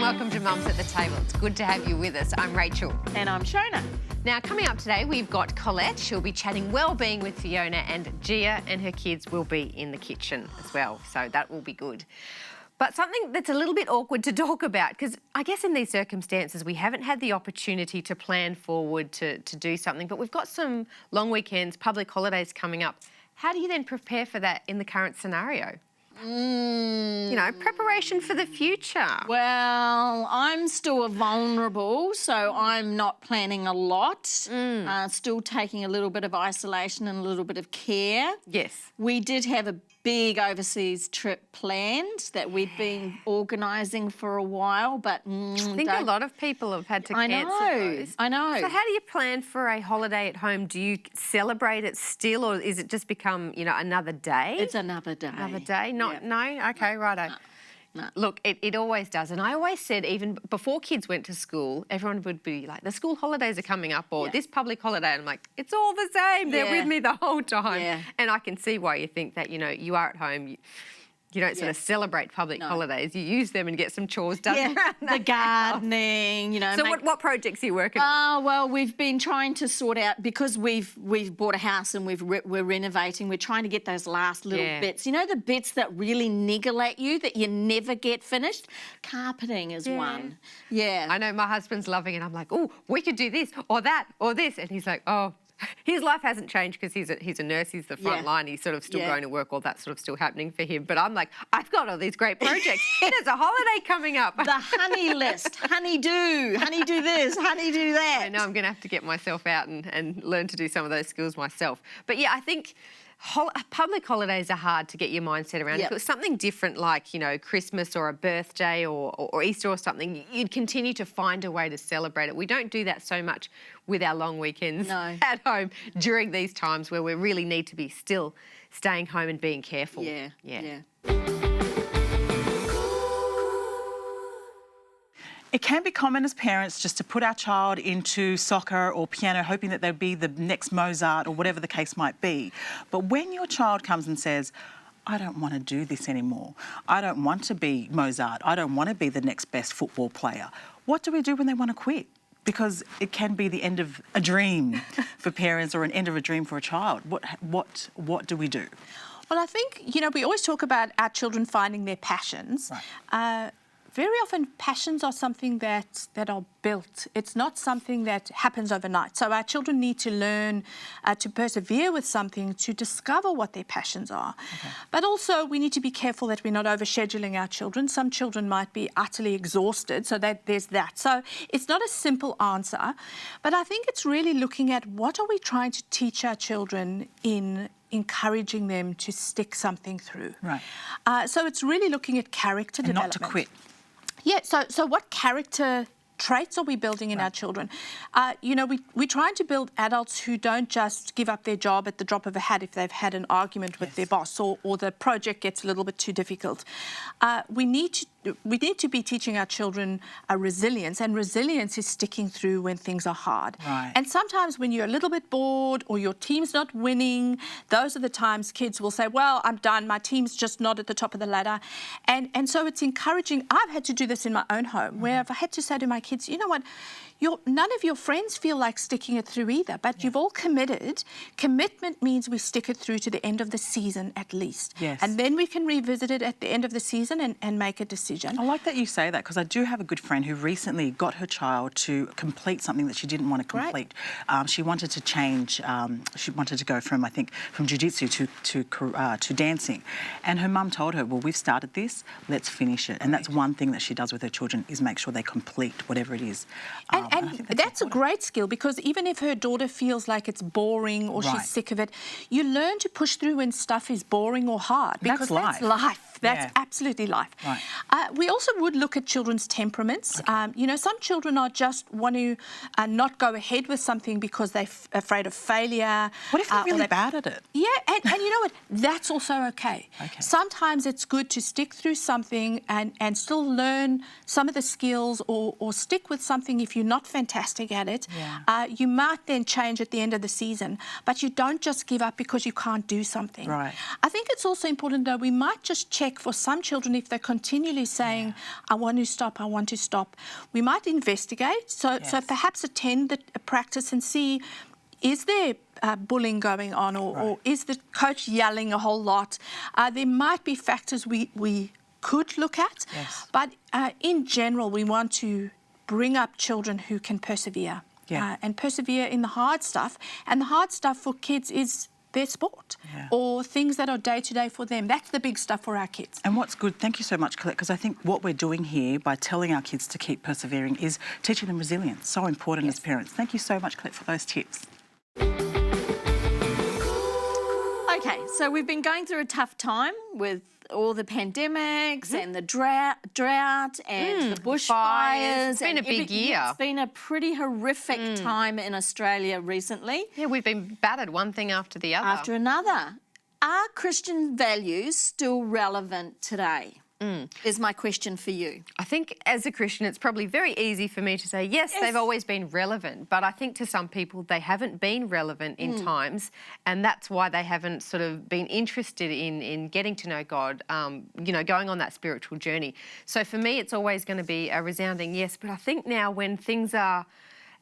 welcome to Mums at the Table. It's good to have you with us. I'm Rachel. And I'm Shona. Now, coming up today, we've got Colette. She'll be chatting wellbeing with Fiona, and Gia and her kids will be in the kitchen as well, so that will be good. But something that's a little bit awkward to talk about, because I guess in these circumstances we haven't had the opportunity to plan forward to do something, but we've got some long weekends, public holidays coming up. How do you then prepare for that in the current scenario? You know, preparation for the future. Well, I'm still vulnerable, so I'm not planning a lot. Still taking a little bit of isolation and a little bit of care. Yes. We did have a big overseas trip planned that we've been organising for a while, but I think a lot of people have had to cancel those. I know. So how do you plan for a holiday at home? Do you celebrate it still, or is it just become, you know, another day? It's another day. Another day? Not, no? Okay, righto. No. Look, it always does. And I always said, even before kids went to school, everyone would be like, the school holidays are coming up, or this public holiday. And I'm like, it's all the same. They're with me the whole time. Yeah. And I can see why you think that, you know, you are at home. You don't sort of celebrate public holidays. You use them and get some chores done around the gardening, you know. So what projects are you working on? Well, we've been trying to sort out, because we've bought a house and we're renovating, we're trying to get those last little bits. You know, the bits that really niggle at you that you never get finished? Carpeting is one. Yeah. I know my husband's loving it. I'm like, oh, we could do this or that or this. And he's like, oh. His life hasn't changed because he's a nurse, he's the front line, he's sort of still going to work, all that sort of still happening for him. But I'm like, I've got all these great projects. There's a holiday coming up. The honey list, honey do this, honey do that. I know, I'm going to have to get myself out and learn to do some of those skills myself. But yeah, I think public holidays are hard to get your mindset around. If it was something different like, you know, Christmas or a birthday or Easter or something, you'd continue to find a way to celebrate it. We don't do that so much with our long weekends at home during these times where we really need to be still staying home and being careful. Yeah. It can be common as parents just to put our child into soccer or piano, hoping that they'll be the next Mozart or whatever the case might be. But when your child comes and says, I don't want to do this anymore, I don't want to be Mozart, I don't want to be the next best football player, what do we do when they want to quit? Because it can be the end of a dream for parents or an end of a dream for a child. What do we do? Well, I think, you know, we always talk about our children finding their passions. Right. Very often passions are something that are built. It's not something that happens overnight. So our children need to learn to persevere with something, to discover what their passions are. But also we need to be careful that we're not overscheduling our children. Some children might be utterly exhausted, so there's that. So it's not a simple answer, but I think it's really looking at what are we trying to teach our children in encouraging them to stick something through. Right. So it's really looking at character development. Not to quit. Yeah, so what character traits are we building in our children? You know, we're trying to build adults who don't just give up their job at the drop of a hat if they've had an argument with their boss or the project gets a little bit too difficult. We need to be teaching our children resilience, and resilience is sticking through when things are hard. Right. And sometimes when you're a little bit bored or your team's not winning, those are the times kids will say, well, I'm done, my team's just not at the top of the ladder. And so it's encouraging. I've had to do this in my own home, where I've had to say to my kids, you know what, none of your friends feel like sticking it through either, but you've all committed. Commitment means we stick it through to the end of the season at least. Yes. And then we can revisit it at the end of the season and make a decision. I like that you say that, because I do have a good friend who recently got her child to complete something that she didn't want to complete. She wanted to change, she wanted to go from jiu-jitsu to dancing. And her mum told her, well, we've started this, let's finish it. And that's one thing that she does with her children, is make sure they complete whatever it is. And that's a great skill, because even if her daughter feels like it's boring or she's sick of it, you learn to push through when stuff is boring or hard, because that's life. That's absolutely life. Right. We also would look at children's temperaments. You know, some children are just want to not go ahead with something because they're afraid of failure. What if they're really bad at it? Yeah, and you know what? That's also okay. Sometimes it's good to stick through something and still learn some of the skills, or stick with something if you're not fantastic at it. You might then change at the end of the season, but you don't just give up because you can't do something. Right. I think it's also important, though, we might just check for some children, if they're continually is saying, I want to stop, we might investigate. So perhaps attend a practice and see, is there bullying going on, or is the coach yelling a whole lot? There might be factors we could look at, but in general, we want to bring up children who can persevere. And persevere in the hard stuff. And the hard stuff for kids is their sport or things that are day-to-day for them. That's the big stuff for our kids. And what's good, thank you so much, Colette, because I think what we're doing here by telling our kids to keep persevering is teaching them resilience. So important as parents. Thank you so much, Colette, for those tips. Okay, so we've been going through a tough time with all the pandemics and the drought and the bushfires. It's been a big year. It's been a pretty horrific time in Australia recently. Yeah, we've been battered one thing after the other. After another. Are Christian values still relevant today? Is my question for you. I think as a Christian, it's probably very easy for me to say, yes, they've always been relevant, but I think to some people they haven't been relevant in times, and that's why they haven't sort of been interested in getting to know God, you know, going on that spiritual journey. So for me, it's always going to be a resounding yes, but I think now when things are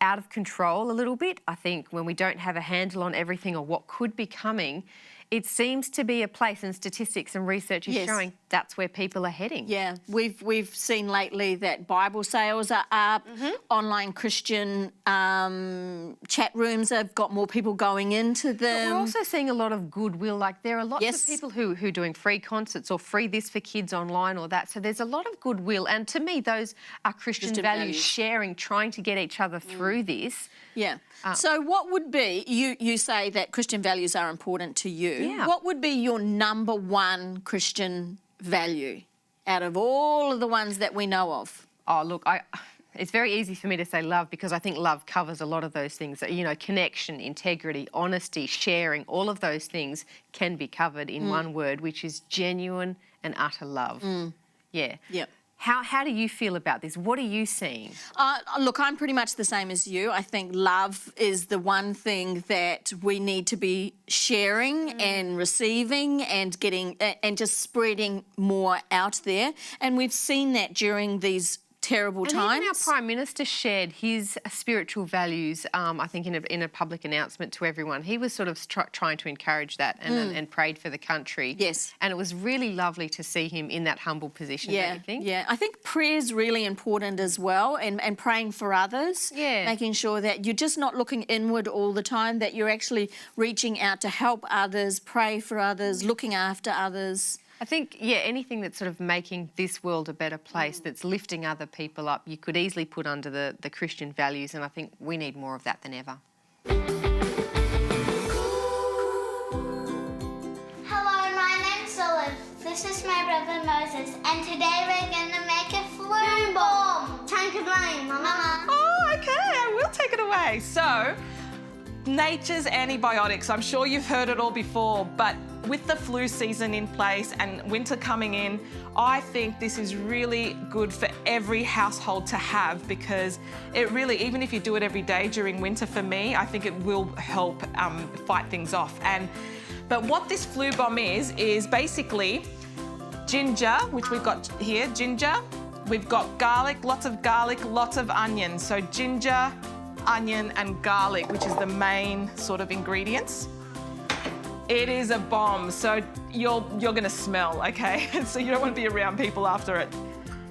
out of control a little bit, I think when we don't have a handle on everything or what could be coming, it seems to be a place, and statistics and research is showing that's where people are heading. Yeah, we've seen lately that Bible sales are up, online Christian chat rooms have got more people going into them. But we're also seeing a lot of goodwill. Like there are lots of people who are doing free concerts or free this for kids online or that. So there's a lot of goodwill. And to me, those are Christian values, sharing, trying to get each other through this. Yeah. So what would be, you say that Christian values are important to you. Yeah. What would be your number one Christian value out of all of the ones that we know of? Oh, look, it's very easy for me to say love because I think love covers a lot of those things. You know, connection, integrity, honesty, sharing, all of those things can be covered in one word, which is genuine and utter love. Yeah. Yep. How do you feel about this? What are you seeing? Look, I'm pretty much the same as you. I think love is the one thing that we need to be sharing and receiving and getting and just spreading more out there. And we've seen that during these terrible times. Even our Prime Minister shared his spiritual values, I think, in a public announcement to everyone. He was sort of trying to encourage that and prayed for the country. Yes. And it was really lovely to see him in that humble position, don't you think? Yeah, I think prayer's really important as well, and praying for others. Yeah. Making sure that you're just not looking inward all the time, that you're actually reaching out to help others, pray for others, looking after others. I think, anything that's sort of making this world a better place, that's lifting other people up, you could easily put under the Christian values, and I think we need more of that than ever. Hello, my name's Olive. This is my brother Moses, and today we're going to make a flu bomb. Tank of rain, Mama. Oh, okay, I will take it away. So, nature's antibiotics. I'm sure you've heard it all before, but with the flu season in place and winter coming in, I think this is really good for every household to have, because it really, even if you do it every day during winter, for me, I think it will help fight things off. But what this flu bomb is basically ginger, which we've got here, ginger. We've got garlic, lots of onion. So ginger, onion and garlic, which is the main sort of ingredients. It is a bomb, so you're gonna smell, okay? So you don't want to be around people after it.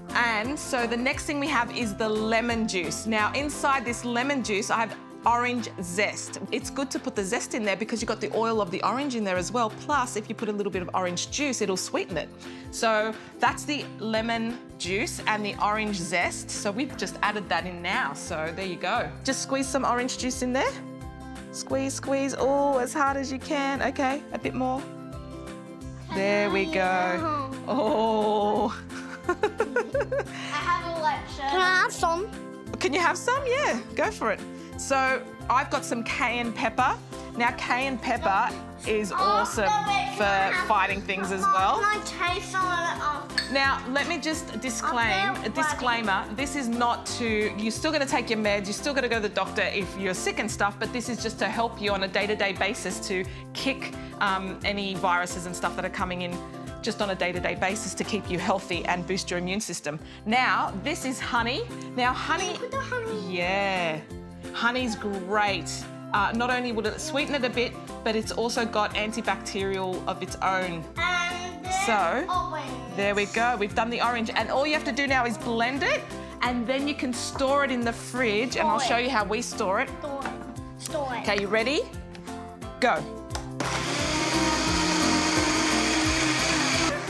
And so the next thing we have is the lemon juice. Now inside this lemon juice, I have orange zest. It's good to put the zest in there because you've got the oil of the orange in there as well. Plus, if you put a little bit of orange juice, it'll sweeten it. So that's the lemon juice and the orange zest. So we've just added that in now. So there you go. Just squeeze some orange juice in there. Squeeze, squeeze, oh, as hard as you can. Okay, a bit more. There we go. Oh. I have a lecture. Can I have some? Can you have some? Yeah, go for it. So I've got some cayenne pepper. Now cayenne pepper is awesome for fighting things as well. Can I taste some of it after? Now, let me just disclaimer, this is not to, you're still going to take your meds, you're still going to go to the doctor if you're sick and stuff, but this is just to help you on a day-to-day basis to kick any viruses and stuff that are coming in just on a day-to-day basis to keep you healthy and boost your immune system. Now, this is honey. Now, honey... Put the honey. Yeah. Honey's great. Not only will it sweeten it a bit, but it's also got antibacterial of its own. And So, orange. there we go. We've done the orange. And all you have to do now is blend it, and then you can store it in the fridge, and I'll show you how we store it. Store it. Okay, you ready? Go.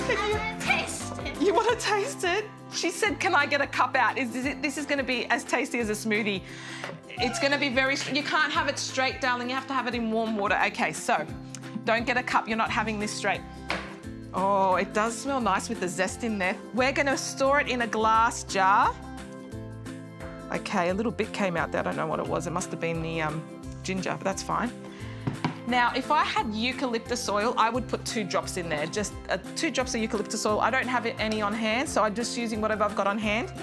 I want to taste it. You want to taste it? She said, can I get a cup out? This is going to be as tasty as a smoothie. It's going to be very... You can't have it straight, darling. You have to have it in warm water. Okay, so don't get a cup. You're not having this straight. Oh, it does smell nice with the zest in there. We're going to store it in a glass jar. Okay, a little bit came out there. I don't know what it was. It must have been the ginger, but that's fine. Now, if I had eucalyptus oil, I would put 2 drops in there, just 2 drops of eucalyptus oil. I don't have any on hand, so I'm just using whatever I've got on hand.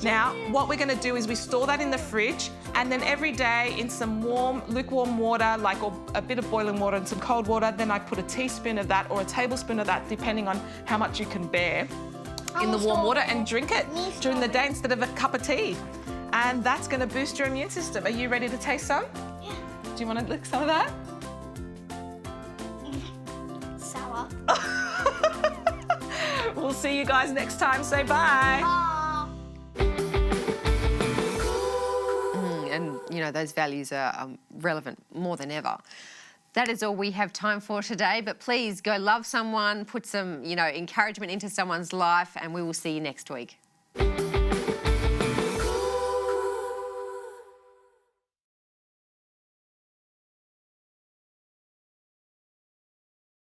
Now, what we're going to do is we store that in the fridge, and then every day in some lukewarm water, like or a bit of boiling water and some cold water, then I put a teaspoon of that or a tablespoon of that, depending on how much you can bear, in the warm water and drink it during the day instead of a cup of tea. And that's going to boost your immune system. Are you ready to taste some? Yeah. Do you want to lick some of that? Sour. We'll see you guys next time. Say bye. Aw. And, you know, those values are relevant more than ever. That is all we have time for today, but please go love someone, put some, you know, encouragement into someone's life, and we will see you next week.